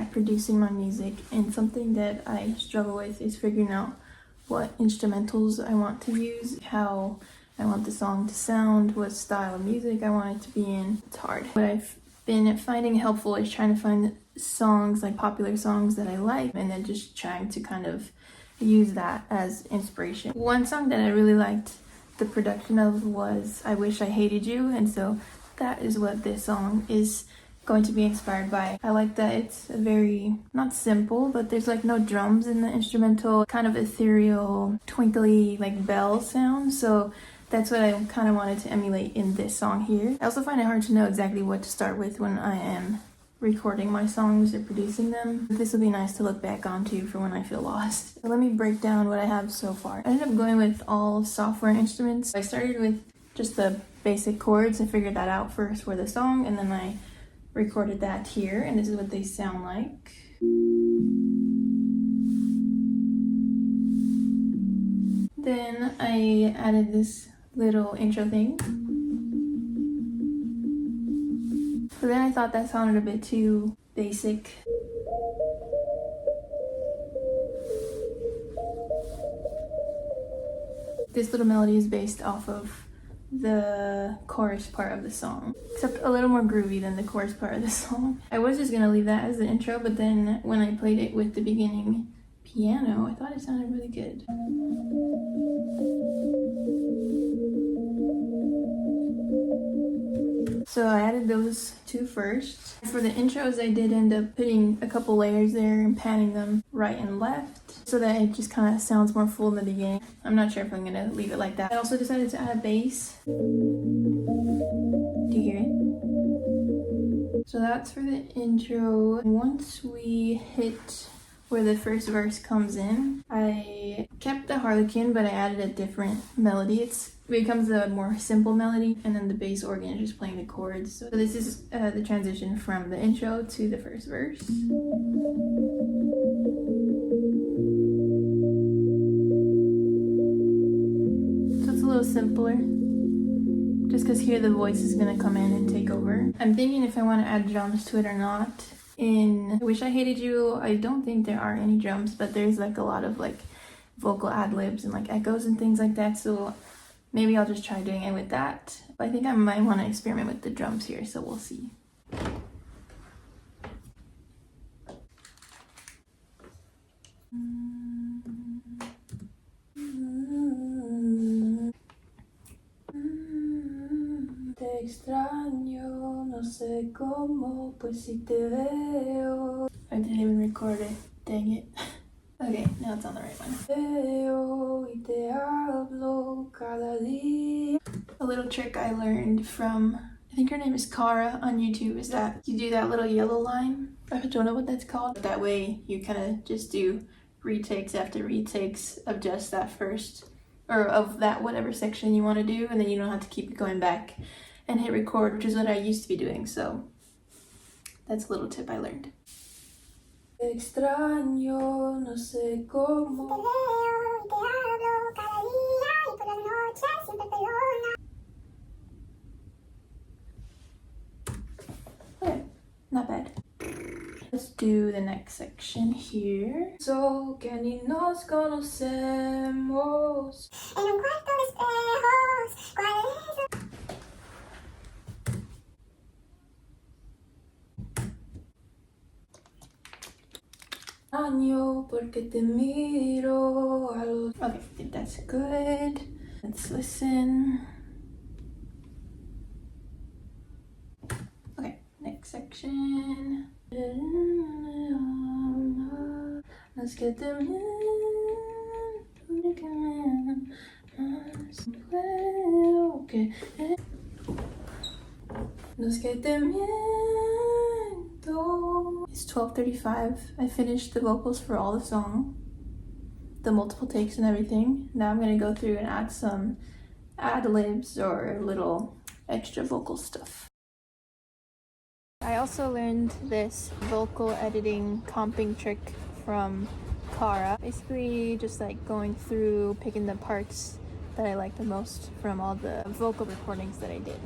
at producing my music, and something that I struggle with is figuring out what instrumentals I want to use, how I want the song to sound, what style of music I want it to be in. It's hard. What I've been finding helpful is trying to find songs, like popular songs that I like, and then just trying to kind of use that as inspiration. One song that I really liked the production of was I Wish I Hated You, and so that is what this song is going to be inspired by. I like that it's a very, not simple, but there's like no drums in the instrumental, kind of ethereal, twinkly like bell sound, so that's what I kind of wanted to emulate in this song here. I also find it hard to know exactly what to start with when I am recording my songs or producing them. This will be nice to look back onto for when I feel lost. So let me break down what I have so far. I ended up going with all software instruments. I started with just the basic chords. I figured that out first for the song, and then I recorded that here, and this is what they sound like. Then I added this little intro thing. But then I thought that sounded a bit too basic. This little melody is based off of the chorus part of the song, except a little more groovy than the chorus part of the song. I was just gonna leave that as the intro, but then when I played it with the beginning piano, I thought it sounded really good. So I added those two first. For the intros, I did end up putting a couple layers there and panning them right and left so that it just kind of sounds more full in the beginning. I'm not sure if I'm gonna leave it like that. I also decided to add a bass. Do you hear it? So that's for the intro. Once we hit where the first verse comes in, I kept the harlequin, but I added a different melody. It becomes a more simple melody, and then the bass organ is just playing the chords. So this is the transition from the intro to the first verse. So it's a little simpler, just because here the voice is gonna come in and take over. I'm thinking if I want to add drums to it or not. In I Wish I Hated You, I don't think there are any drums, but there's like a lot of like vocal ad-libs and like echoes and things like that, so maybe I'll just try doing it with that. But I think I might want to experiment with the drums here, so we'll see. Te extraño, no sé cómo, pues si te veo. I didn't even record it, dang it. Okay, now it's on the right one. Veo y te hablo cada día. A little trick I learned from, I think her name is Cara on YouTube, is that you do that little yellow line. I don't know what that's called. That way you kind of just do retakes after retakes of just that first, or of that whatever section you want to do, and then you don't have to keep going back and hit record, which is what I used to be doing, so that's a little tip I learned. Te extraño, no sé cómo. Te veo y te hablo cada día y por las noches siempre te okay, not bad. Let's do the next section here. So, que ni nos conocemos. En un cuarto de espejos, ¿cuál es? Año porque te miro a los... Okay, I think that's good. Let's listen. Okay, next section. Let's get them in. Okay. Nos que te miento. It's 12:35. I finished the vocals for all the song, the multiple takes and everything. Now I'm gonna go through and add some ad-libs or little extra vocal stuff. I also learned this vocal editing comping trick from Cara. Basically just like going through, picking the parts that I like the most from all the vocal recordings that I did.